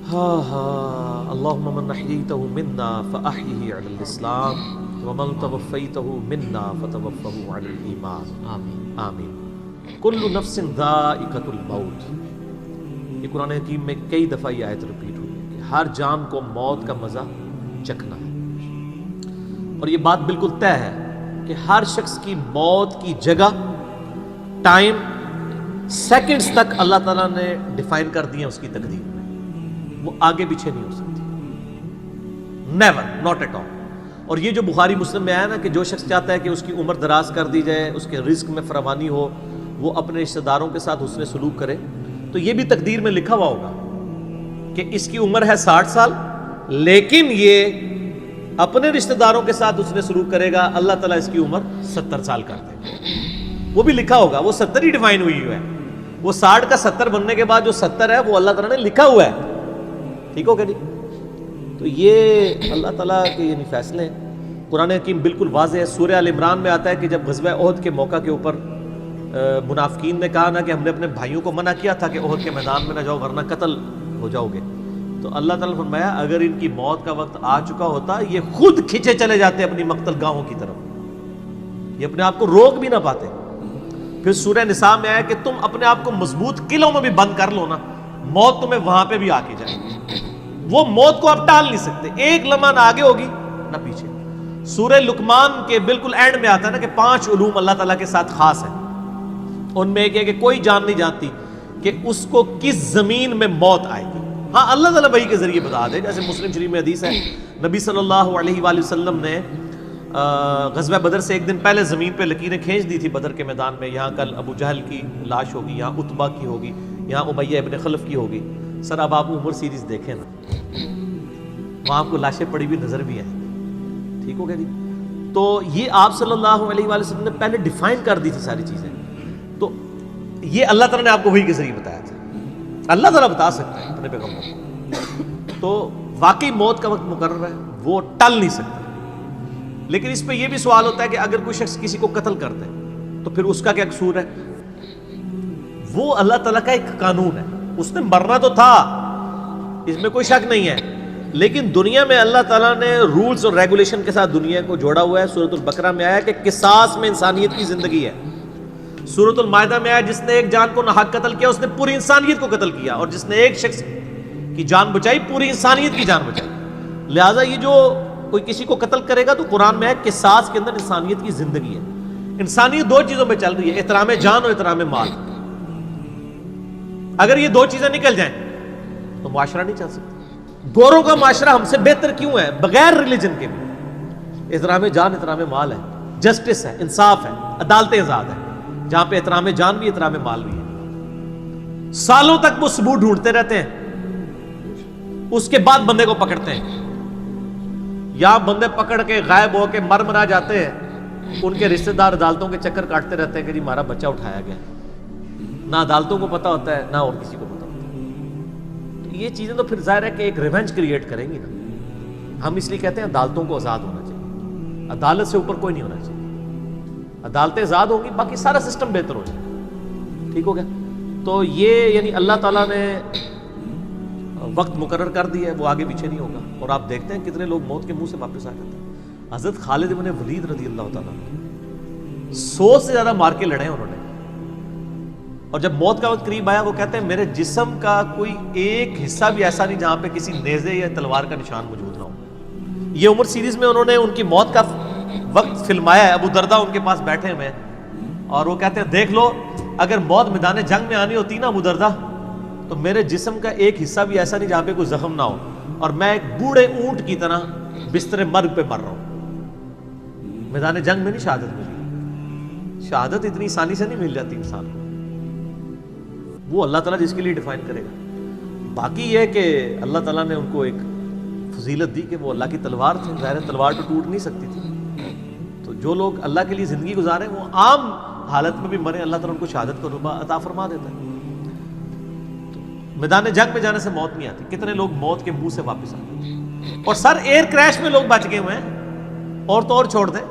اللهم من احييته منا فاحيه على الاسلام ومن توفيته منا فتوفه على الايمان آمین. آمین. کل نفس ذائقۃ الموت، یہ قرآن حکیم میں کئی دفعہ یہ آیت رپیٹ ہوئی ہے کہ ہر جان کو موت کا مزہ چکھنا ہے. اور یہ بات بالکل طے ہے کہ ہر شخص کی موت کی جگہ، ٹائم، سیکنڈز تک اللہ تعالیٰ نے ڈیفائن کر دی ہے اس کی تقدیر میں. وہ آگے پیچھے نہیں ہو سکتی، نیور، ناٹ ایٹ آل. اور یہ جو بخاری مسلم میں آیا نا کہ جو شخص چاہتا ہے کہ اس کی عمر دراز کر دی جائے، اس کے رزق میں فراوانی ہو، وہ اپنے رشتہ داروں کے ساتھ حسن سلوک کرے، تو یہ بھی تقدیر میں لکھا ہوا ہوگا کہ اس کی عمر ہے 60 سال، لیکن یہ اپنے رشتہ داروں کے ساتھ حسن سلوک کرے گا، اللہ تعالیٰ اس کی عمر 70 سال کر دے گا. وہ بھی لکھا ہوگا، وہ 70 ہی ڈیفائن ہوئی ہے. وہ 60 کا 70 بننے کے بعد جو 70 ہے وہ اللہ تعالیٰ نے لکھا ہوا ہے. ٹھیک ہو گیا نہیں؟ تو یہ اللہ تعالیٰ کے یعنی فیصلے ہیں. قرآن حکیم بالکل واضح ہے. سورہ آل عمران میں آتا ہے کہ جب غزوہ احد کے موقع کے اوپر منافقین نے کہا نا کہ ہم نے اپنے بھائیوں کو منع کیا تھا کہ احد کے میدان میں نہ جاؤ ورنہ قتل ہو جاؤ گے، تو اللہ تعالیٰ نے فرمایا اگر ان کی موت کا وقت آ چکا ہوتا یہ خود کھینچے چلے جاتے اپنی مقتل گاہوں کی طرف، یہ اپنے آپ کو روک بھی نہ پاتے. پھر سورہ نساء میں آیا کہ تم اپنے آپ کو مضبوط قلعوں میں بھی بند کر لو نا، موت تمہیں وہاں پہ بھی آ کے جائے گی. وہ موت کو آپ ٹال نہیں سکتے، ایک لمحہ نہ آگے ہوگی نہ پیچھے. سورہ لقمان کے بالکل اینڈ میں آتا ہے نا کہ 5 علوم اللہ تعالیٰ کے ساتھ خاص ہیں. ان میں ایک ہے کہ کوئی جان نہیں جانتی کہ اس کو کس زمین میں موت آئے گی. ہاں اللہ تعالیٰ وحی کے ذریعے بتا دے. جیسے مسلم شریف میں حدیث ہے نبی صلی اللہ علیہ وآلہ وسلم نے غزوہ بدر سے ایک دن پہلے زمین پہ لکیریں کھینچ دی تھی بدر کے میدان میں. یہاں کل ابو جہل کی لاش ہوگی، یہاں عتبہ کی ہوگی، یہاں امیہ ابن خلف کی ہوگی. سر اب آپ عمر سیریز دیکھیں نا، وہاں آپ کو لاشیں پڑی ہوئی نظر بھی آئیں. ٹھیک ہو گیا جی؟ تو یہ آپ صلی اللہ علیہ وآلہ وسلم نے پہلے ڈیفائن کر دی تھی ساری چیزیں. تو یہ اللہ تعالیٰ نے آپ کو وحی کے ذریعے بتایا تھا. اللہ تعالیٰ بتا سکتا ہے اپنے پیغمبر کو. تو واقعی موت کا وقت مقرر ہے، وہ ٹل نہیں سکتا. لیکن اس پہ یہ بھی سوال ہوتا ہے کہ اگر کوئی شخص کسی کو قتل کر دے تو پھر اس کا کیا قصور ہے؟ وہ اللہ تعالیٰ کا ایک قانون ہے. اس نے مرنا تو تھا، اس میں کوئی شک نہیں ہے، لیکن دنیا میں اللہ تعالیٰ نے رولز اور ریگولیشن کے ساتھ دنیا کو جوڑا ہوا ہے. سورۃ البقرہ میں آیا کہ قصاص میں انسانیت کی زندگی ہے. سورۃ المائدہ میں آیا جس نے ایک جان کو ناحق قتل کیا اس نے پوری انسانیت کو قتل کیا، اور جس نے ایک شخص کی جان بچائی پوری انسانیت کی جان بچائی. لہٰذا یہ جو کوئی کسی کو قتل کرے گا تو قرآن میں ہے قصاص کے اندر انسانیت کی زندگی ہے. انسانیت 2 چیزوں میں چل رہی ہے، احترام جان اور احترام مال. اگر یہ 2 چیزیں نکل جائیں تو معاشرہ نہیں چل سکتا. گوروں کا معاشرہ ہم سے بہتر کیوں ہے؟ بغیر ریلیجن کے بھی احترام جان احترام مال ہے، جسٹس ہے، انصاف ہے، عدالتیں آزاد ہے، جہاں پہ احترام جان بھی احترام مال بھی ہے. سالوں تک وہ ثبوت ڈھونڈتے رہتے ہیں، اس کے بعد بندے کو پکڑتے ہیں. یا بندے پکڑ کے غائب ہو کے مرا جاتے ہیں، ان کے رشتہ دار عدالتوں کے چکر کاٹتے رہتے ہیں کہ جی ہمارا بچہ اٹھایا گیا. نہ عدالتوں کو پتہ ہوتا ہے نہ اور کسی کو پتہ ہوتا ہے. تو یہ چیزیں تو پھر ظاہر ہے کہ ایک ریونج کریٹ کریں گی نا. ہم اس لیے کہتے ہیں عدالتوں کو آزاد ہونا چاہیے، عدالت سے اوپر کوئی نہیں ہونا چاہیے. عدالتیں آزاد ہوں گی باقی سارا سسٹم بہتر ہو جائے. ٹھیک ہو گیا؟ تو یہ یعنی اللہ تعالیٰ نے وقت مقرر کر دی ہے، وہ آگے پیچھے نہیں ہوگا. اور آپ دیکھتے ہیں کتنے لوگ موت کے منہ سے واپس آ جاتے ہیں. حضرت خالد بن ولید رضی اللہ تعالیٰ 100 سے زیادہ مار کے لڑے انہوں نے، اور جب موت کا وقت قریب آیا وہ کہتے ہیں میرے جسم کا کوئی ایک حصہ بھی ایسا نہیں جہاں پہ کسی نیزے یا تلوار کا نشان موجود نہ ہو. یہ عمر سیریز میں انہوں نے ان کی موت کا وقت فلمایا ہے. ابو دردہ ان کے پاس بیٹھے ہوئے ہیں اور وہ کہتے ہیں دیکھ لو اگر موت میدان جنگ میں آنی ہوتی نا ابو دردہ تو میرے جسم کا ایک حصہ بھی ایسا نہیں جہاں پہ کوئی زخم نہ ہو، اور میں ایک بوڑھے اونٹ کی طرح بستر مرگ پہ مر رہا ہوں. میدان جنگ میں نہیں شہادت ملی. شہادت اتنی آسانی سے نہیں مل جاتی انسان کو. وہ اللہ تعالیٰ جس کے لیے ڈیفائن کرے گا. باقی یہ کہ اللہ تعالیٰ نے ان کو ایک فضیلت دی کہ وہ اللہ کی تلوار تھی. ظاہر تلوار تو ٹوٹ نہیں سکتی تھی. تو جو لوگ اللہ کے لیے زندگی گزارے وہ عام حالت میں بھی مرے، اللہ تعالیٰ ان کو شہادت کو رتبہ عطا فرما دیتا ہے. میدان جنگ میں جانے سے موت نہیں آتی. کتنے لوگ موت کے منہ سے واپس آتے ہیں. اور سر ایئر کریش میں لوگ بچ گئے ہوئے ہیں، اور تو اور چھوڑ دیں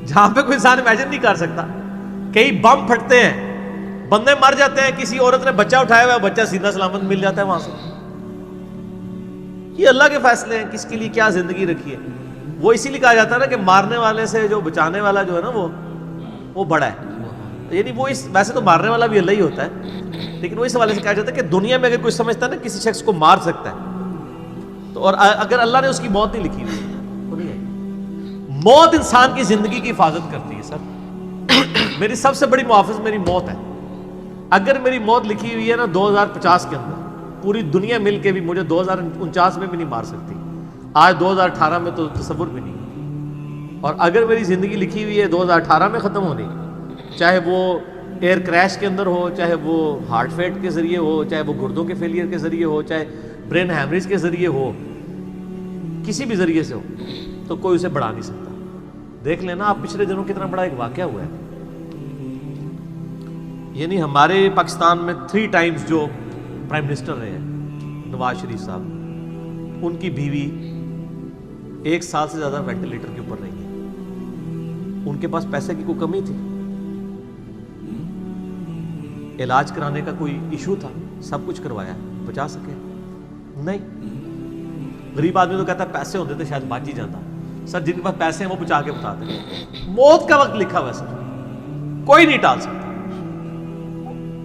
جہاں پہ کوئی انسان امیجن نہیں کر سکتا. کئی بم پھٹتے ہیں، بندے مر جاتے ہیں، کسی عورت نے بچہ اٹھایا ہوا ہے، بچہ سیدھا سلامت مل جاتا ہے وہاں سے. یہ اللہ کے فیصلے ہیں کس کے لیے کیا زندگی رکھی ہے. وہ اسی لیے کہا جاتا ہے نا کہ مارنے والے سے جو بچانے والا جو ہے نا وہ بڑا ہے. یعنی وہ ویسے تو مارنے والا بھی اللہ ہی ہوتا ہے، لیکن وہ اس حوالے سے کہا جاتا ہے کہ دنیا میں اگر کوئی سمجھتا ہے نا کسی شخص کو مار سکتا ہے تو، اور اگر اللہ نے اس کی موت نہیں لکھی ہوئی تو نہیں ہے. موت انسان کی زندگی کی حفاظت کرتی ہے. سر میری سب سے بڑی محافظ میری موت ہے. اگر میری موت لکھی ہوئی ہے نا 2050 کے اندر، پوری دنیا مل کے بھی مجھے 2049 میں بھی نہیں مار سکتی. آج 2018 میں تو تصور بھی نہیں. اور اگر میری زندگی لکھی ہوئی ہے 2018 میں ختم ہونی، چاہے وہ ایئر کریش کے اندر ہو، چاہے وہ ہارٹ فیٹ کے ذریعے ہو، چاہے وہ گردوں کے فیلئر کے ذریعے ہو، چاہے برین ہیمریج کے ذریعے ہو، کسی بھی ذریعے سے ہو، تو کوئی اسے بڑھا نہیں سکتا. دیکھ لینا آپ پچھلے دنوں کتنا بڑا ایک واقعہ ہوا ہے. یعنی ہمارے پاکستان میں 3 ٹائمز جو پرائم منسٹر رہے ہیں نواز شریف صاحب، ان کی بیوی 1 سال سے زیادہ وینٹیلیٹر کے اوپر رہی ہے. ان کے پاس پیسے کی کوئی کمی تھی؟ علاج کرانے کا کوئی ایشو تھا؟ سب کچھ کروایا، بچا سکے؟ نہیں. غریب آدمی تو کہتا ہے پیسے ہوتے تو شاید بچ ہی جاتا. سر جن کے پاس پیسے ہیں وہ بچا کے بتاتے ہیں. موت کا وقت لکھا ہوا ہے سر، کوئی نہیں ٹال سکتا.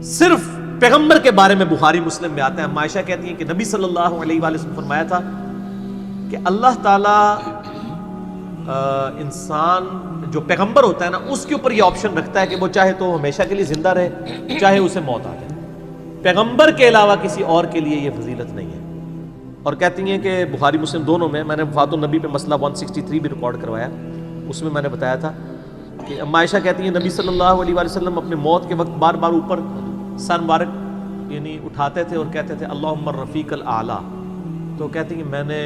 صرف پیغمبر کے بارے میں بخاری مسلم میں آتا ہے، عائشہ کہتی ہیں کہ نبی صلی اللہ علیہ وآلہ وسلم فرمایا تھا کہ اللہ تعالیٰ انسان جو پیغمبر ہوتا ہے نا اس کے اوپر یہ آپشن رکھتا ہے کہ وہ چاہے تو ہمیشہ کے لیے زندہ رہے، چاہے اسے موت آ جائے. پیغمبر کے علاوہ کسی اور کے لیے یہ فضیلت نہیں ہے. اور کہتی ہیں کہ بخاری مسلم دونوں میں نے وفات النبی پہ مسئلہ 163 بھی ریکارڈ کروایا، اس میں نے بتایا تھا کہ عائشہ کہتی ہیں نبی صلی اللہ علیہ وآلہ وسلم اپنے موت کے وقت بار بار اوپر سر مبارک یعنی اٹھاتے تھے اور کہتے تھے اللہم الرفیق الاعلیٰ. تو کہتی ہیں میں نے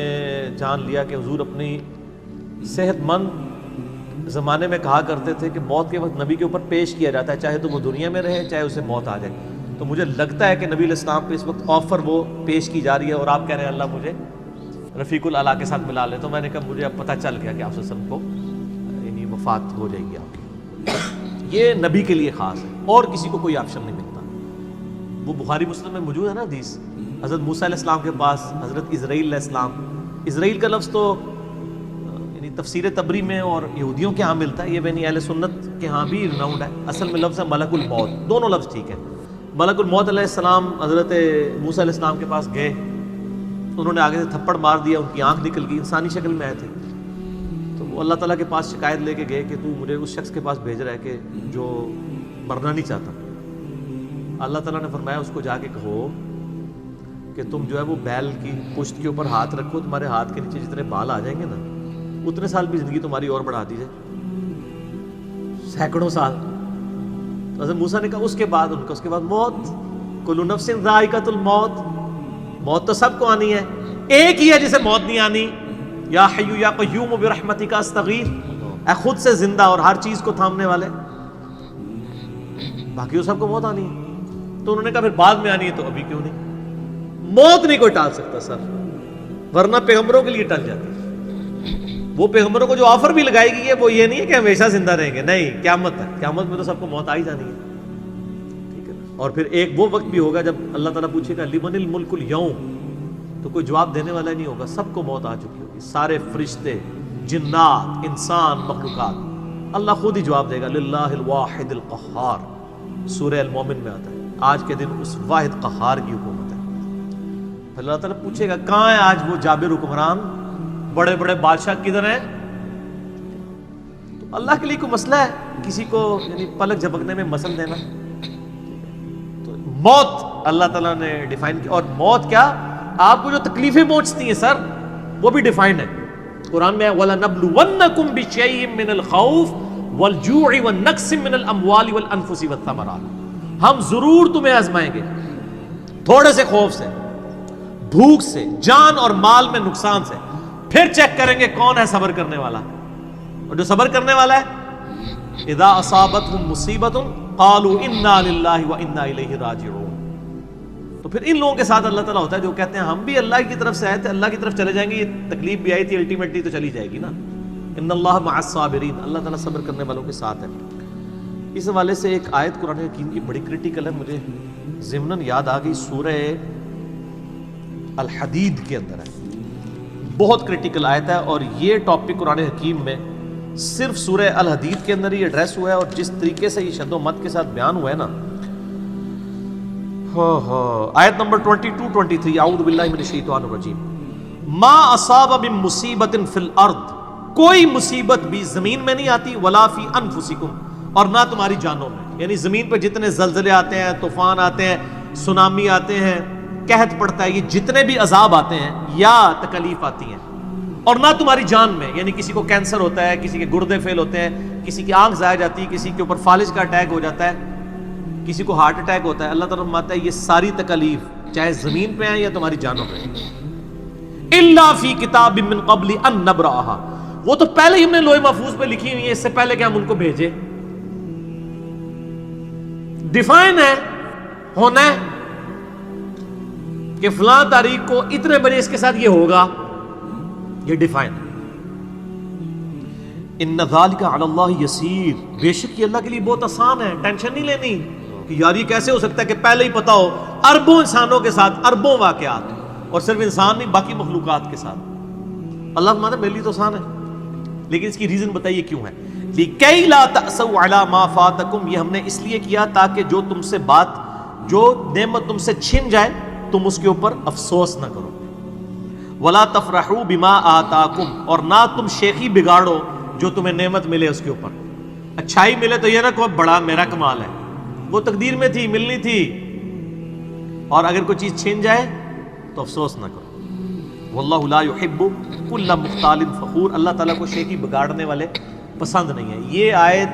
جان لیا کہ حضور اپنی صحت مند زمانے میں کہا کرتے تھے کہ موت کے وقت نبی کے اوپر پیش کیا جاتا ہے، چاہے تو وہ دنیا میں رہے چاہے اسے موت آ جائے. تو مجھے لگتا ہے کہ نبی علیہ السلام پہ اس وقت آفر وہ پیش کی جا رہی ہے اور آپ کہہ رہے ہیں اللہ مجھے رفیق الاعلیٰ کے ساتھ ملا لے. تو میں نے کہا مجھے اب پتہ چل گیا کہ آپ صلی اللہ علیہ وسلم کو یعنی وفات ہو جائے گی آپ کی. یہ نبی کے لیے خاص ہے اور کسی کو کوئی آپشن نہیں ملتا. وہ بخاری مسلم میں موجود ہے نا حدیث، حضرت موسیٰ علیہ السلام کے پاس حضرت اسرائیل علیہ السلام. اسرائیل کا لفظ تو یعنی تفسیر تبری میں اور یہودیوں کے ہاں ملتا ہے، یہ بنی اہل سنت کے ہاں بھی رناؤنڈ ہے. اصل میں لفظ ہے ملک الموت، دونوں لفظ ٹھیک ہے. ملک الموت علیہ السلام حضرت موسیٰ علیہ السلام کے پاس گئے، انہوں نے آگے سے تھپڑ مار دیا، ان کی آنکھ نکل گئی، انسانی شکل میں آئے تھے. تو وہ اللہ تعالیٰ کے پاس شکایت لے کے گئے کہ تو مجھے اس شخص کے پاس بھیج رہا ہے کہ جو مرنا نہیں چاہتا. اللہ تعالیٰ نے فرمایا اس کو جا کے کہو کہ تم جو ہے وہ بیل کی پشت کے اوپر ہاتھ رکھو، تمہارے ہاتھ کے نیچے جتنے بال آ جائیں گے نا اتنے سال بھی زندگی تمہاری اور بڑھا دی جائے، سینکڑوں سال. تو حضرت موسیٰ نے کہا اس کے بعد موت، کل نفس ذائقۃ الموت، موت تو سب کو آنی ہے، ایک ہی ہے جسے موت نہیں آنی. یا حی یا قیوم برحمتک استغیث، اے خود سے زندہ اور ہر چیز کو تھامنے والے، باقی وہ سب کو موت آنی ہے. تو انہوں نے کہا پھر بعد میں آنی ہے تو ابھی کیوں نہیں؟ موت نہیں کوئی ٹال سکتا سر، ورنہ پیغمبروں کے لیے ٹل جاتی. وہ پیغمبروں کو جو آفر بھی لگائی گئی ہے وہ یہ نہیں ہے کہ ہمیشہ زندہ رہیں گے، نہیں، قیامت ہے، قیامت میں تو سب کو موت آ ہی جانی ہے. ٹھیک ہے. اور پھر ایک وہ وقت بھی ہوگا جب اللہ تعالیٰ پوچھے گا لمن الملک اليوم، تو کوئی جواب دینے والا نہیں ہوگا، سب کو موت آ چکی ہوگی، سارے فرشتے، جنات، انسان، مخلوقات. اللہ خود ہی جواب دے گا للہ الواحد القہار. سورہ المومن میں آتا ہے آج کے دن اس واحد قہار کی حکومت ہے. اللہ تعالیٰ پوچھے گا کہاں ہے آج وہ جابر حکمران، بڑے بڑے بادشاہ کدھر ہیں؟ تو اللہ کے لیے کوئی مسئلہ ہے کسی کو یعنی پلک جھپکنے میں مسل دینا؟ تو موت اللہ تعالیٰ نے ڈیفائن کی. اور موت کیا، آپ کو جو تکلیفیں پہنچتی ہیں سر وہ بھی ڈیفائنڈ ہے. قرآن میں وَلَنَبْلُوَنَّكُمْ بِشَيْءٍ مِّنَ الْخَوْفِ وَالْجُوعِ وَالنَّقْصِ مِّنَ الْأَمْوَالِ وَالْأَنفُسِ وَالثَّمَرَاتِ. ہم ضرور تمہیں آزمائیں گے تھوڑے سے خوف سے، بھوک سے، جان اور مال میں نقصان سے، پھر چیک کریں گے کون ہے صبر کرنے والا. اور جو صبر کرنے والا ہے اذا اصابتهم مصیبت قالوا انا للہ وانا الیہ راجعون. تو پھر ان لوگوں کے ساتھ اللہ تعالیٰ ہوتا ہے جو کہتے ہیں ہم بھی اللہ کی طرف سے آئے تھے، اللہ کی طرف چلے جائیں گے، یہ تکلیف بھی آئی تھی الٹیمیٹلی تو چلی جائے گی نا. ان اللہ مع الصابرین، اللہ تعالیٰ صبر کرنے والوں کے ساتھ ہے. اس حوالے سے ایک آیت قرآن حکیم کی بڑی کریٹیکل ہے، مجھے ضمناً یاد آ گئی، سورہ الحدید کے اندر ہے. بہت کرٹیکل آیت ہے، اور یہ ٹاپک قرآن حکیم میں صرف سورہ الحدید کے اندر ہی ایڈریس ہوا ہے، اور جس طریقے سے یہ شد و مت کے ساتھ بیان ہوا ہے نا، آیت نمبر 22-23، اعوذ باللہ من الشیطان الرجیم، ما اصاب من مصیبت فی الارض، کوئی مصیبت بھی زمین میں نہیں آتی، ولا فی انفسکم، اور نہ تمہاری جانوں میں، یعنی زمین پہ جتنے زلزلے آتے ہیں، طوفان آتے ہیں، سونامی آتے ہیں، قحط پڑتا ہے، یہ جتنے بھی عذاب آتے ہیں یا تکلیف آتی ہیں، اور نہ تمہاری جان میں، یعنی کسی کو کینسر ہوتا ہے، کسی کے گردے فیل ہوتے ہیں، کسی کی آنکھ ضائع جاتی ہے، کسی کے اوپر فالج کا اٹیک ہو جاتا ہے، کسی کو ہارٹ اٹیک ہوتا ہے، اللہ تعالیٰ فرماتا ہے یہ ساری تکلیف چاہے زمین پہ ہیں یا تمہاری جانوں پہ ہیں، الا فی کتاب من قبل ان نبرأها، وہ تو پہلے ہی ہم نے لوح محفوظ پہ لکھی ہوئی ہے، اس سے پہلے کہ ہم ان کو بھیجے، ڈیفائن ہے، ہونا ہے کہ فلاں تاریخ کو اتنے بجے اس کے ساتھ یہ ہوگا، یہ ڈیفائن ہے۔ ان ذالک علی اللہ یسیر، بے شک یہ اللہ کے لیے بہت آسان ہے، ٹینشن نہیں لینی کہ یار یہ کیسے ہو سکتا ہے کہ پہلے ہی پتا ہو، اربوں انسانوں کے ساتھ اربوں واقعات، اور صرف انسان نہیں باقی مخلوقات کے ساتھ، اللہ فرماتا ہے میرے لیے تو آسان ہے، لیکن اس کی ریزن بتائیے کیوں ہے، لِكَيْ لَا تَأْسَوْا عَلَى مَا فَاتَكُمْ، یہ ہم نے اس لیے کیا تاکہ جو تم سے بات، جو نعمت تم سے چھن جائے تم اس کے اوپر افسوس نہ کرو، وَلَا تَفْرَحُوا بِمَا آتَاكُمْ، اور نہ تم شیخی بگاڑو جو تمہیں نعمت ملے اس کے اوپر، اچھائی ملے تو یہ نہ کہو بڑا میرا کمال ہے، وہ تقدیر میں تھی، ملنی تھی، اور اگر کوئی چیز چھن جائے تو افسوس نہ کرو، واللہ لا يحب كل مختال فخور، اللہ تعالیٰ کو شیخی بگاڑنے والے پسند نہیں ہے۔ یہ آیت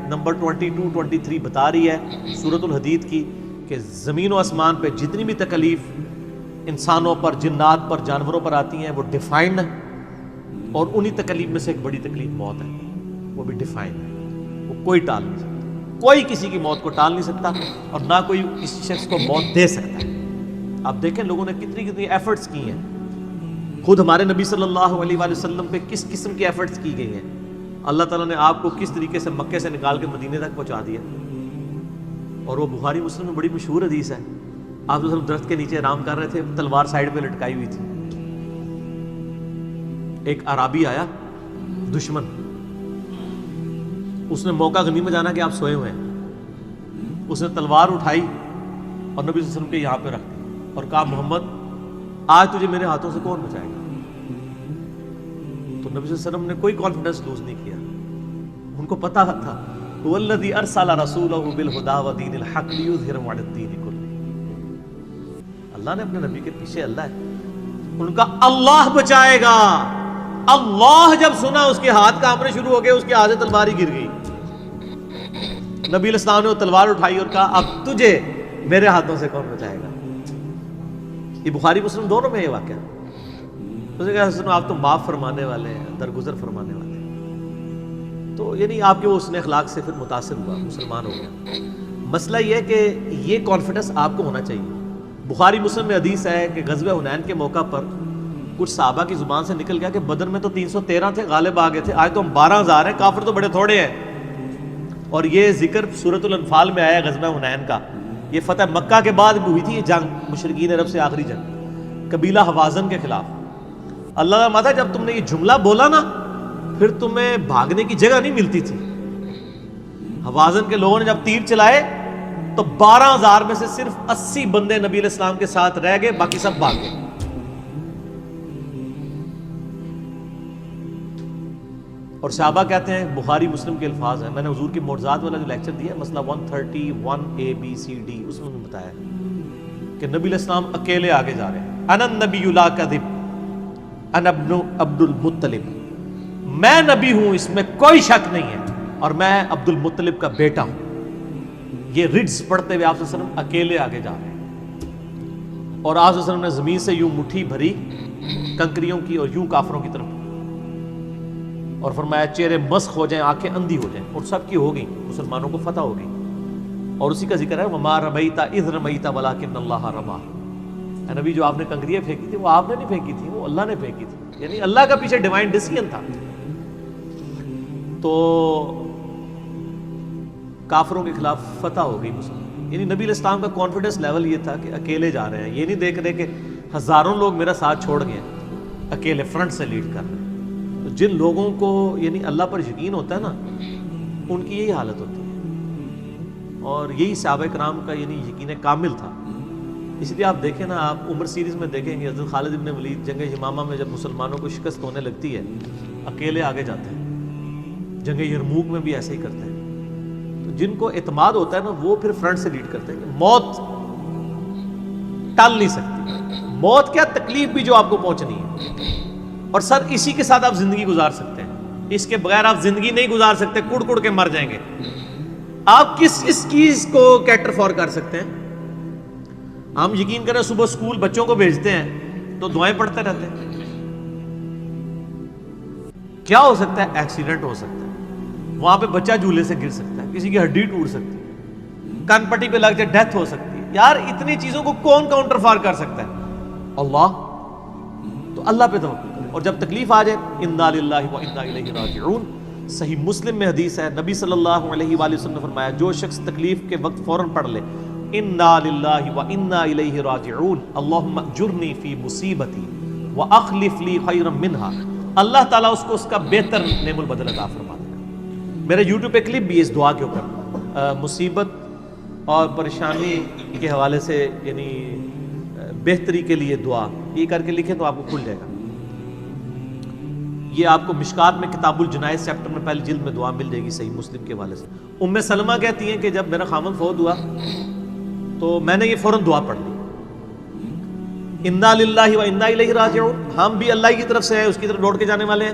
نمبر 22-23 بتا رہی ہے سورۃ الحدید کی کہ زمین و آسمان پہ جتنی بھی تکلیف انسانوں پر، جنات پر، جانوروں پر آتی ہیں وہ ڈیفائنڈ ہے، اور انہی تکلیف میں سے ایک بڑی تکلیف موت ہے، وہ بھی ڈیفائنڈ ہے، وہ کوئی ٹال نہیں سکتا، کوئی کسی کی موت کو ٹال نہیں سکتا، اور نہ کوئی کسی شخص کو موت دے سکتا ہے۔ آپ دیکھیں لوگوں نے کتنی ایفرٹس کی ہیں، خود ہمارے نبی صلی اللہ علیہ وآلہ وسلم پہ کس قسم کی ایفرٹس کی گئی ہیں، اللہ تعالیٰ نے آپ کو کس طریقے سے مکے سے نکال کے مدینے تک پہنچا دیا، اور وہ بخاری مسلم میں بڑی مشہور حدیث ہے، آپ جو درخت کے نیچے آرام کر رہے تھے، تلوار سائیڈ پہ لٹکائی ہوئی تھی، ایک عرابی آیا دشمن، اس نے موقع غنیمت جانا کہ آپ سوئے ہوئے ہیں، اس نے تلوار اٹھائی اور نبی صلی اللہ علیہ وسلم کے یہاں پہ رکھ دی اور کہا محمد آج تجھے میرے ہاتھوں سے کون بچائے گا؟ تو نبی صلی اللہ علیہ وسلم نے کوئی کانفیڈنس لوز نہیں کیا، ان کو پتا تھا هو الذی ارسل رسولہ بالہدی ودین الحق لیظہرہ علی الدین کلہ، اللہ نے اپنے نبی کے پیچھے اللہ ہے، ان کا اللہ بچائے گا، اللہ جب سنا اس کے ہاتھ کانپنے شروع ہو گئے، اس کے ہاتھ سے تلوار ہی گر گئی، نبی علیہ السلام نے وہ تلوار اٹھائی اور کہا اب تجھے میرے ہاتھوں سے کون بچائے گا؟ یہ بخاری مسلم دونوں میں یہ واقعہ، اس نے کہا سنو آپ تو معاف فرمانے والے ہیں، درگزر فرمانے والے ہیں، تو یعنی آپ کے وہ حسن اخلاق سے پھر متاثر ہوا، مسلمان ہو گیا۔ مسئلہ یہ ہے کہ یہ کانفیڈنس آپ کو ہونا چاہیے۔ بخاری مسلم میں حدیث ہے کہ غزوہ حنین کے موقع پر کچھ صحابہ کی زبان سے نکل گیا کہ بدر میں تو 313 تھے، غالب آ گئے تھے، آج تو ہم 12,000 ہیں، کافر تو بڑے تھوڑے ہیں، اور یہ ذکر سورۃ الانفال میں آیا غزوہ حنین کا، یہ فتح مکہ کے بعد بھی ہوئی تھی یہ جنگ، مشرکین عرب سے آخری جنگ قبیلہ حوازن کے خلاف۔ اللہ نے فرمایا جب تم نے یہ جملہ بولا نا پھر تمہیں بھاگنے کی جگہ نہیں ملتی تھی، حوازن کے لوگوں نے جب تیر چلائے تو 12,000 میں سے صرف 80 بندے نبی علیہ السلام کے ساتھ رہ گئے، باقی سب بھاگ گئے۔ اور صحابہ کہتے ہیں، بخاری مسلم کے الفاظ ہیں، میں نے حضور کی معجزات والا جو لیکچر دیا ہے مسئلہ 131A-B-C-D، اس میں بتایا کہ نبی علیہ السلام اکیلے آگے جا رہے ہیں، انا النبی لا کذب انا ابن عبد المطلب، میں نبی ہوں اس میں کوئی شک نہیں ہے، اور میں عبد المطلب کا بیٹا ہوں۔ یہ رڈز پڑھتے ہوئے آپ صلی اللہ علیہ وسلم اکیلے آگے جا رہے ہیں، اور آپ صلی اللہ علیہ وسلم نے زمین سے یوں مٹھی بھری کنکریوں کی اور یوں کافروں کی طرف، اور فرمایا چہرے مسخ ہو جائیں، آنکھیں اندھی ہو جائیں، اور سب کی ہو گئی، مسلمانوں کو فتح ہو گئی، اور اسی کا ذکر ہے وما رمیت اذ رمیت ولکن اللہ رمی، اے نبی جو آپ نے کنکریاں پھینکی تھی وہ آپ نے نہیں پھینکی تھی، وہ اللہ نے پھینکی تھی، یعنی اللہ کا پیچھے ڈیوائن ڈیسیژن تھا۔ تو کافروں کے خلاف فتح ہو گئی مسلم، یعنی نبی علیہ السلام کا کانفیڈنس لیول یہ تھا کہ اکیلے جا رہے ہیں، یہ نہیں دیکھ رہے کہ ہزاروں لوگ میرا ساتھ چھوڑ گئے، اکیلے فرنٹ سے لیڈ کر رہے ہیں. تو جن لوگوں کو یعنی اللہ پر یقین ہوتا ہے نا ان کی یہی حالت ہوتی ہے، اور یہی صحابہ کرام کا یعنی یقین کامل تھا. اس لیے آپ دیکھیں نا، آپ عمر سیریز میں دیکھیں گے حضرت خالد ابن ولید جنگ یمامہ میں جب مسلمانوں کو شکست ہونے لگتی ہے اکیلے آگے جاتے ہیں. جنگ یرموک میں بھی ایسے ہی کرتے ہیں. تو جن کو اعتماد ہوتا ہے نا وہ پھر فرنٹ سے لیڈ کرتے ہیں کہ موت ٹال نہیں سکتی. موت کیا، تکلیف بھی جو آپ کو پہنچنی ہے، اور سر اسی کے ساتھ آپ زندگی گزار سکتے ہیں. اس کے بغیر آپ زندگی نہیں گزار سکتے، کڑ کڑ کے مر جائیں گے. آپ کس اس چیز کو کیٹر فور کر سکتے ہیں؟ ہم یقین کریں صبح اسکول بچوں کو بھیجتے ہیں تو دعائیں پڑھتے رہتے ہیں. کیا ہو سکتا ہے؟ ایکسیڈنٹ ہو سکتا ہے، وہاں پہ بچہ جھولے سے گر سکتا ہے، کسی کی ہڈی ٹوٹ سکتی ہے، کان پٹی پہ لگ جائے ڈیتھ ہو سکتی ہے. یار اتنی چیزوں کو کون کاؤنٹر فار کر سکتا ہے؟ اللہ. تو اللہ پہ توکل کریں، اور جب تکلیف آ جائے انا للہ و انا الیہ راجعون. صحیح مسلم میں حدیث ہے، نبی صلی اللہ علیہ وآلہ وسلم نے فرمایا جو شخص تکلیف کے وقت فوراً پڑھ لے انا للہ و انا الیہ راجعون اللہم اجرنی فی مصیبتی واخلف لی خیرا منہا، اللہ تعالیٰ اس کو اس کا بہتر نعم البدل عطا فرما دے گا. میرے یوٹیوب پہ کلپ بھی ہے اس دعا کے اوپر، مصیبت اور پریشانی کے حوالے سے یعنی بہتری کے لیے دعا، یہ کر کے لکھیں تو آپ کو کھل جائے گا. یہ آپ کو مشکات میں کتاب الجنائز چیپٹر میں پہلی جلد میں دعا مل جائے گی صحیح مسلم کے حوالے سے. ام سلمہ کہتی ہیں کہ جب میرا خامن فوت ہوا تو میں نے یہ فوراً دعا پڑھ لی، انا للہ و انا الیہ راجعون، ہم بھی اللہ کی طرف سے ہیں، اس کی طرف لوٹ کے جانے والے ہیں.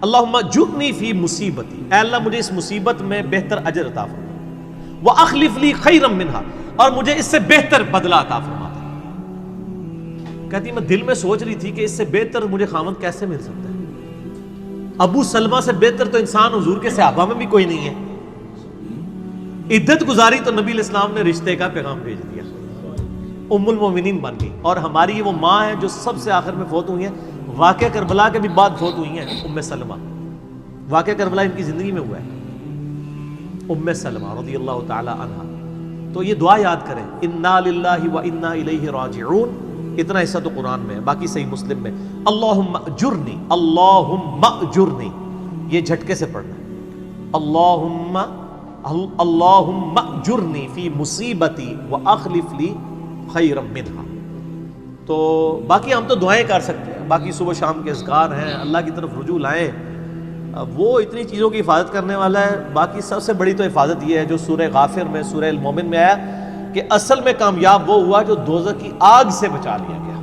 اللہم اجرنی فی مصیبتی، اے اللہ مجھے اس مصیبت میں بہتر اجر عطا فرما، واخلف لی خیرا منہا، اور مجھے اس سے بہتر بدلہ عطا فرما. کہتی میں دل میں سوچ رہی تھی کہ اس سے بہتر مجھے خامد کیسے مل سکتا ہے؟ ابو سلمہ سے بہتر تو انسان حضور کے صحابہ میں بھی کوئی نہیں ہے. عدت گزاری تو نبی علیہ السلام نے رشتے کا پیغام بھیج دیا، ام المومنین بن گئی. اور ہماری یہ وہ ماں ہے جو سب سے آخر میں فوت ہوئی ہیں، واقعہ کربلا کے بھی بعد فوت ہوئی ہیں. ام سلمہ، واقعہ کربلا ان کی زندگی میں ہوا ہے، ام سلمہ رضی اللہ تعالی عنہا. تو یہ دعا یاد کریں، انا للہ و انا الیہ راجعون. اتنا حصہ تو قرآن میں ہے، باقی صحیح مسلم میں اللہم اجرنی، اللہم اجرنی، یہ جھٹکے سے پڑھنا ہے. اللہم اجرنی فی مصیبتی واخلف لی خیرا منہا. تو باقی ہم تو دعائیں کر سکتے ہیں، باقی صبح شام کے اذکار ہیں، اللہ کی طرف رجوع لائیں، وہ اتنی چیزوں کی حفاظت کرنے والا ہے. باقی سب سے بڑی تو حفاظت یہ ہے جو سورہ غافر میں، سورہ المومن میں آیا کہ اصل میں کامیاب وہ ہوا جو دوزخ کی آگ سے بچا لیا گیا.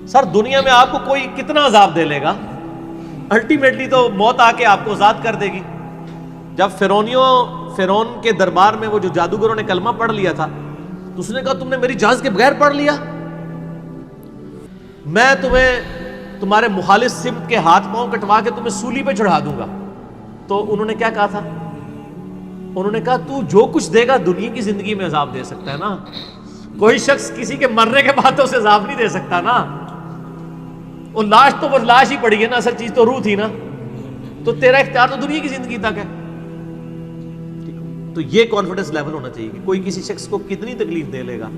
سر دنیا میں آپ کو کوئی کتنا عذاب دے لے گا، الٹیمیٹلی تو موت آ کے آپ کو آزاد کر دے گی. جب فرعون کے دربار میں وہ جو جادوگروں نے کلمہ پڑھ لیا تھا تو اس نے کہا تم نے میری اجازت کے بغیر پڑھ لیا، میں تمہیں تمہارے مخالف سمت کے ہاتھ پاؤں کٹوا کے تمہیں سولی پہ چڑھا دوں گا. تو انہوں نے کیا کہا تھا؟ انہوں نے کہا تو جو کچھ دے گا دنیا کی زندگی میں عذاب دے سکتا ہے نا، کوئی شخص کسی کے مرنے کے بعد تو اسے عذاب نہیں دے سکتا نا. وہ لاش تو بس لاش ہی پڑی ہے نا، اصل چیز تو روح تھی نا. تو تیرا اختیار تو دنیا کی زندگی تک ہے. تو یہ کانفیڈنس لیول ہونا چاہیے کہ کوئی کسی شخص کو کتنی تکلیف دے لے گا،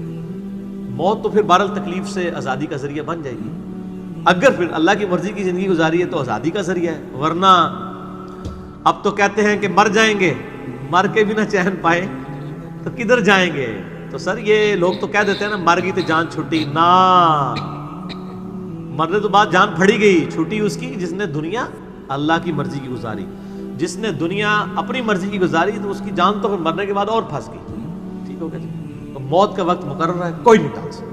موت تو پھر بہرحال تکلیف سے آزادی کا ذریعہ بن جائے گی. اگر پھر اللہ کی مرضی کی زندگی گزاری ہے تو آزادی کا ذریعہ ہے، ورنہ اب تو کہتے ہیں کہ مر جائیں گے، مر کے بھی نہ چین پائے تو کدھر جائیں گے. تو سر یہ لوگ تو کہہ دیتے ہیں نا مر گئی تو جان چھٹی، نہ، مرنے تو بعد جان پھڑی گئی. چھٹی اس کی جس نے دنیا اللہ کی مرضی کی گزاری، جس نے دنیا اپنی مرضی کی گزاری تو اس کی جان تو پھر مرنے کے بعد اور پھنس گئی. ٹھیک ہو گیا جی. تو موت کا وقت مقرر ہے، کوئی نہیں ٹال سکتا.